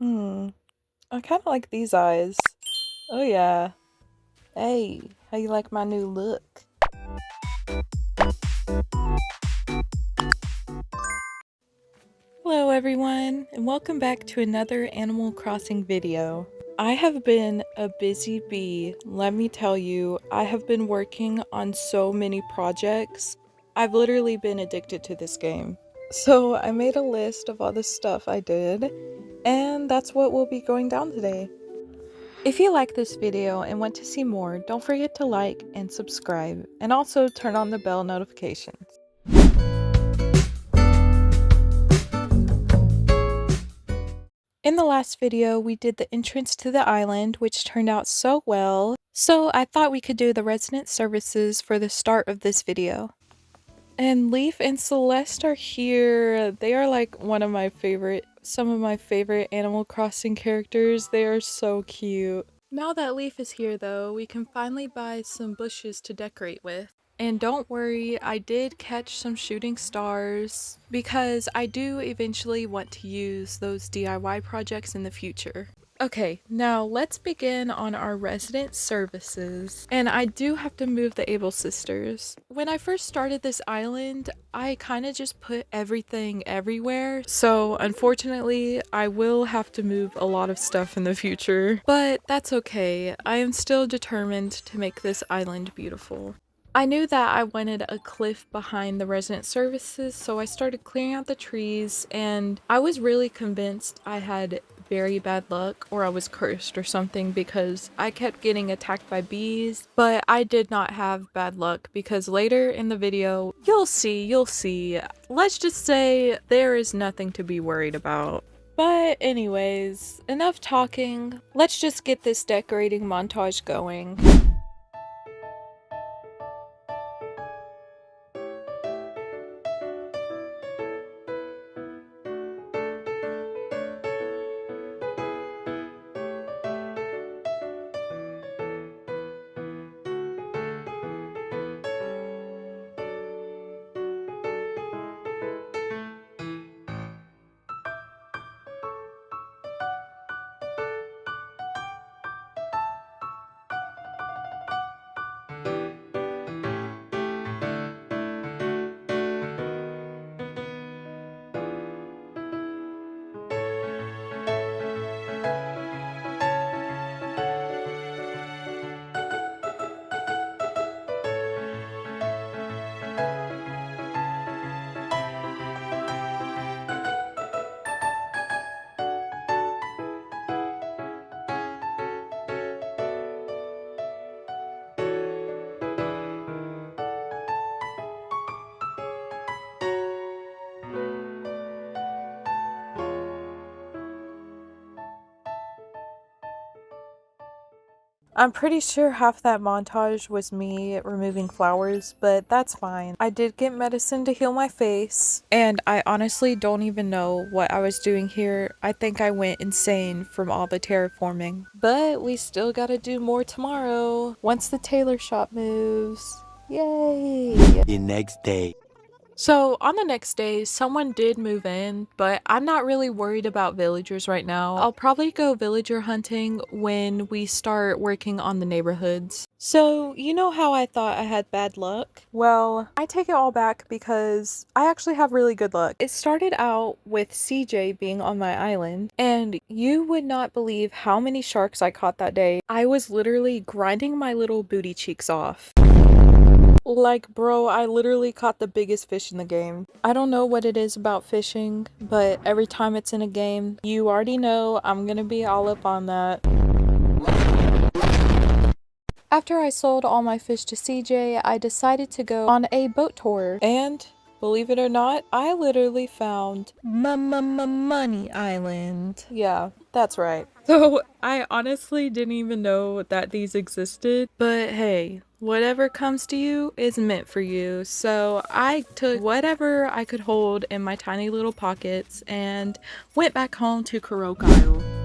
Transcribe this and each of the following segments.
Hmm. I kind of like these eyes. Oh yeah. Hey, how you like my new look? Hello everyone, and welcome back to another Animal Crossing video. I have been a busy bee, let me tell you. I have been working on so many projects. I've literally been addicted to this game. So I made a list of all the stuff I did, and that's what will be going down today. If you like this video and want to see more, don't forget to like and subscribe, and also turn on the bell notifications. In the last video, we did the entrance to the island, which turned out so well, so I thought we could do the resident services for the start of this video. And Leaf and Celeste are here. They are like some of my favorite Animal Crossing characters. They are so cute. Now that Leaf is here though, we can finally buy some bushes to decorate with. And don't worry, I did catch some shooting stars because I do eventually want to use those DIY projects in the future. Okay, now let's begin on our resident services. And I do have to move the Able sisters. When I first started this island, I kind of just put everything everywhere. So unfortunately, I will have to move a lot of stuff in the future. But that's okay. I am still determined to make this island beautiful. I knew that I wanted a cliff behind the resident services, so I started clearing out the trees, and I was really convinced I had very bad luck or I was cursed or something because I kept getting attacked by bees, but I did not have bad luck because later in the video, you'll see. Let's just say there is nothing to be worried about. But anyways, enough talking. Let's just get this decorating montage going. I'm pretty sure half that montage was me removing flowers, but that's fine. I did get medicine to heal my face, and I honestly don't even know what I was doing here. I think I went insane from all the terraforming. But we still gotta do more tomorrow, once the tailor shop moves. Yay! The next day. So on the next day, someone did move in, but I'm not really worried about villagers right now. I'll probably go villager hunting when we start working on the neighborhoods. So you know how I thought I had bad luck? Well, I take it all back because I actually have really good luck. It started out with CJ being on my island, and you would not believe how many sharks I caught that day. I was literally grinding my little booty cheeks off. Like, bro, I literally caught the biggest fish in the game. I don't know what it is about fishing, but every time it's in a game, you already know I'm gonna be all up on that. After I sold all my fish to CJ, I decided to go on a boat tour. And believe it or not, I literally found Money Island. Yeah, that's right. So I honestly didn't even know that these existed, but hey, whatever comes to you is meant for you. So I took whatever I could hold in my tiny little pockets and went back home to Kurok Isle.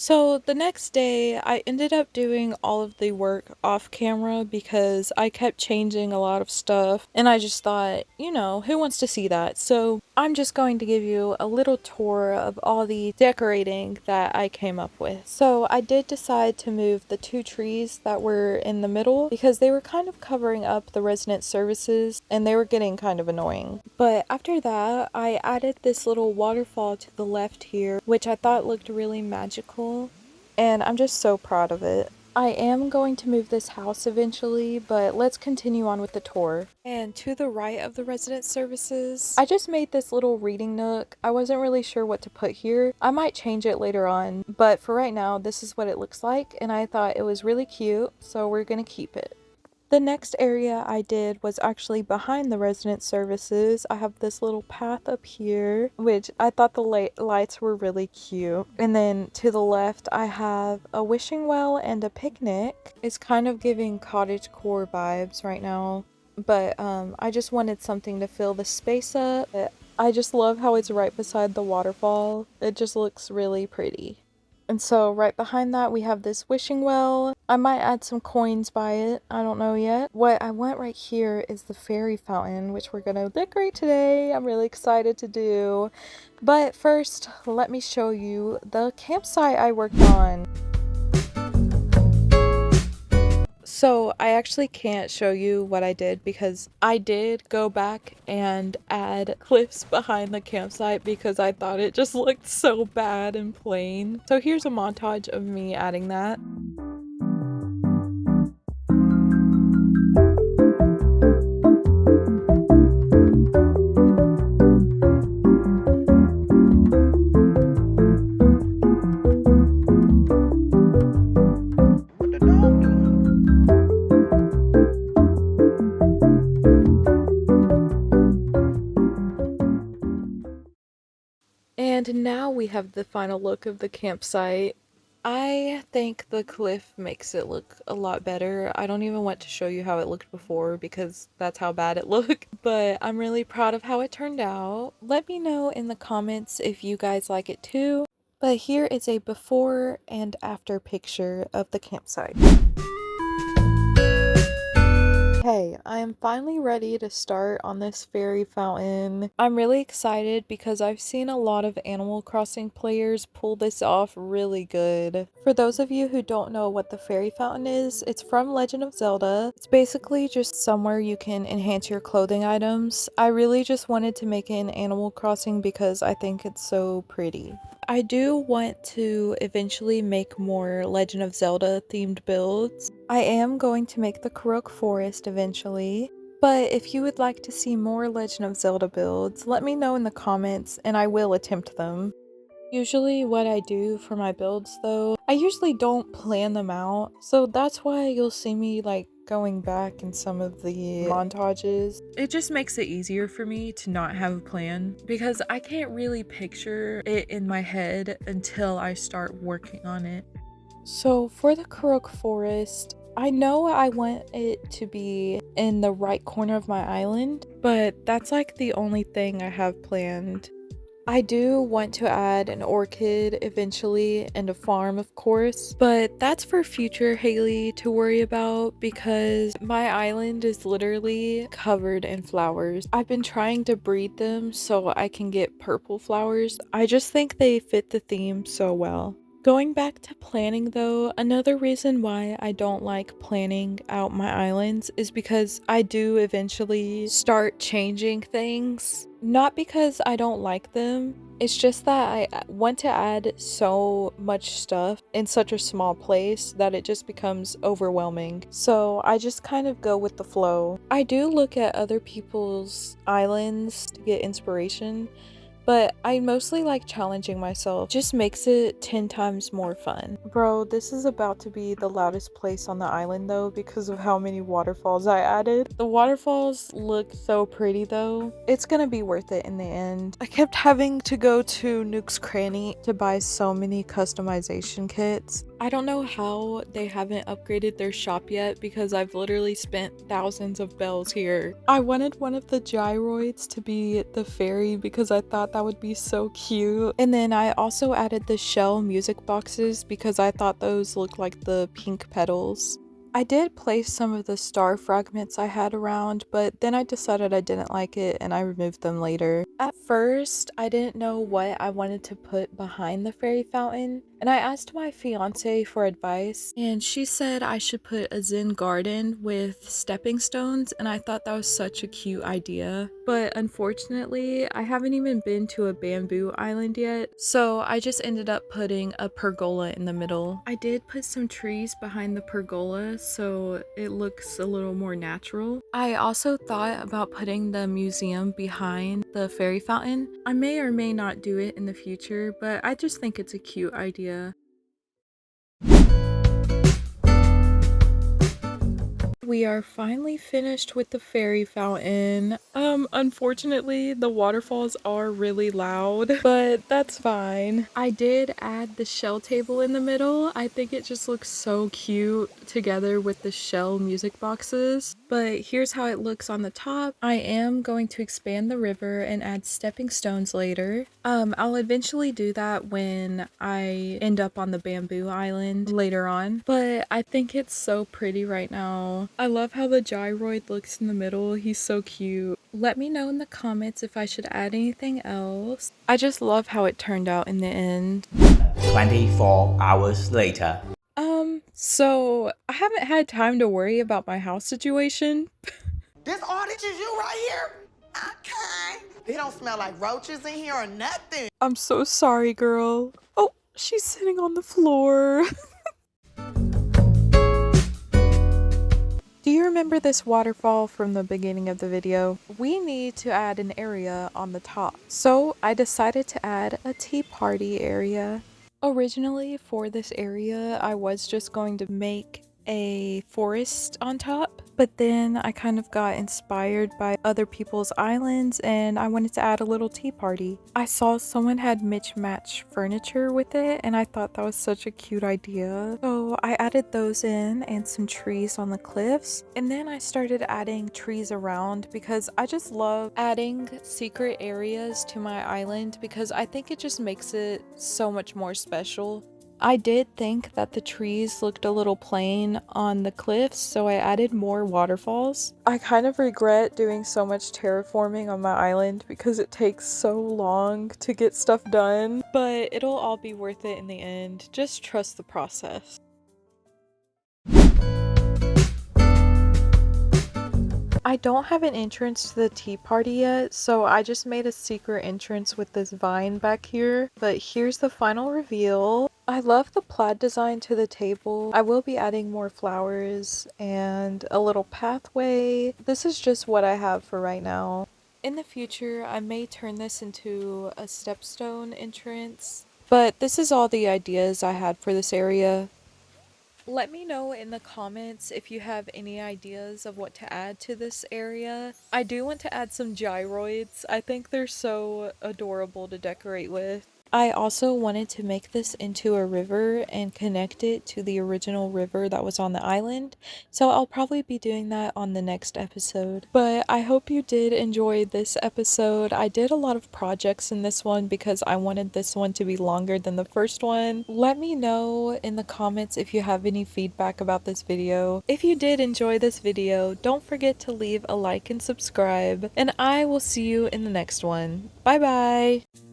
So the next day, I ended up doing all of the work off camera because I kept changing a lot of stuff, and I just thought, you know, who wants to see that? So I'm just going to give you a little tour of all the decorating that I came up with. So I did decide to move the 2 trees that were in the middle because they were kind of covering up the resident services and they were getting kind of annoying. But after that, I added this little waterfall to the left here, which I thought looked really magical, and I'm just so proud of it. I am going to move this house eventually, but let's continue on with the tour. And to the right of the resident services, I just made this little reading nook. I wasn't really sure what to put here. I might change it later on, but for right now, this is what it looks like, and I thought it was really cute, so we're gonna keep it. The next area I did was actually behind the resident services. I have this little path up here, which I thought the lights were really cute. And then to the left, I have a wishing well and a picnic. It's kind of giving cottagecore vibes right now, but I just wanted something to fill the space up. I just love how it's right beside the waterfall. It just looks really pretty. And so right behind that we have this wishing well. I might add some coins by it. I don't know yet. What I want right here is the fairy fountain, which we're gonna decorate today. I'm really excited to do. But first, let me show you the campsite I worked on. So I actually can't show you what I did because I did go back and add cliffs behind the campsite because I thought it just looked so bad and plain. So here's a montage of me adding that. And now we have the final look of the campsite. I think the cliff makes it look a lot better. I don't even want to show you how it looked before because that's how bad it looked. But I'm really proud of how it turned out. Let me know in the comments if you guys like it too. But here is a before and after picture of the campsite. Hey, I am finally ready to start on this fairy fountain. I'm really excited because I've seen a lot of Animal Crossing players pull this off really good. For those of you who don't know what the fairy fountain is, it's from Legend of Zelda. It's basically just somewhere you can enhance your clothing items. I really just wanted to make it in Animal Crossing because I think it's so pretty. I do want to eventually make more Legend of Zelda themed builds. I am going to make the Korok Forest eventually, but if you would like to see more Legend of Zelda builds, let me know in the comments and I will attempt them. Usually what I do for my builds though, I usually don't plan them out, so that's why you'll see me like going back in some of the montages. It just makes it easier for me to not have a plan because I can't really picture it in my head until I start working on it. So for the Korok Forest, I know I want it to be in the right corner of my island, but that's like the only thing I have planned. I do want to add an orchid eventually and a farm, of course, but that's for future Haley to worry about because my island is literally covered in flowers. I've been trying to breed them so I can get purple flowers. I just think they fit the theme so well. Going back to planning though, another reason why I don't like planning out my islands is because I do eventually start changing things. Not because I don't like them, it's just that I want to add so much stuff in such a small place that it just becomes overwhelming. So I just kind of go with the flow. I do look at other people's islands to get inspiration, but I mostly like challenging myself. It just makes it 10 times more fun. Bro, this is about to be the loudest place on the island though because of how many waterfalls I added. The waterfalls look so pretty though. It's gonna be worth it in the end. I kept having to go to Nook's Cranny to buy so many customization kits. I don't know how they haven't upgraded their shop yet because I've literally spent thousands of bells here. I wanted one of the gyroids to be the fairy because I thought that would be so cute. And then I also added the shell music boxes because I thought those looked like the pink petals. I did place some of the star fragments I had around, but then I decided I didn't like it and I removed them later. At first, I didn't know what I wanted to put behind the fairy fountain, and I asked my fiance for advice, and she said I should put a zen garden with stepping stones, and I thought that was such a cute idea. But unfortunately, I haven't even been to a bamboo island yet, so I just ended up putting a pergola in the middle. I did put some trees behind the pergola so it looks a little more natural. I also thought about putting the museum behind the fairy fountain. I may or may not do it in the future, but I just think it's a cute idea. We are finally finished with the fairy fountain. Unfortunately, the waterfalls are really loud, but that's fine. I did add the shell table in the middle. I think it just looks so cute together with the shell music boxes. But here's how it looks on the top. I am going to expand the river and add stepping stones later. I'll eventually do that when I end up on the bamboo island later on, but I think it's so pretty right now. I love how the gyroid looks in the middle. He's so cute. Let me know in the comments if I should add anything else. I just love how it turned out in the end. 24 hours later. So I haven't had time to worry about my house situation. This all this is you right here? Okay. It don't smell like roaches in here or nothing. I'm so sorry, girl. Oh, she's sitting on the floor. Do you remember this waterfall from the beginning of the video? We need to add an area on the top. So I decided to add a tea party area. Originally for this area, I was just going to make a forest on top, but then I kind of got inspired by other people's islands and I wanted to add a little tea party. I saw someone had mismatched furniture with it and I thought that was such a cute idea. So I added those in and some trees on the cliffs, and then I started adding trees around because I just love adding secret areas to my island because I think it just makes it so much more special. I did think that the trees looked a little plain on the cliffs, so I added more waterfalls. I kind of regret doing so much terraforming on my island because it takes so long to get stuff done, but it'll all be worth it in the end. Just trust the process. I don't have an entrance to the tea party yet, so I just made a secret entrance with this vine back here. But here's the final reveal. I love the plaid design to the table. I will be adding more flowers and a little pathway. This is just what I have for right now. In the future, I may turn this into a stepstone entrance, but this is all the ideas I had for this area. Let me know in the comments if you have any ideas of what to add to this area. I do want to add some gyroids. I think they're so adorable to decorate with. I also wanted to make this into a river and connect it to the original river that was on the island, so I'll probably be doing that on the next episode. But I hope you did enjoy this episode. I did a lot of projects in this one because I wanted this one to be longer than the first one. Let me know in the comments if you have any feedback about this video. If you did enjoy this video, don't forget to leave a like and subscribe, and I will see you in the next one. Bye bye!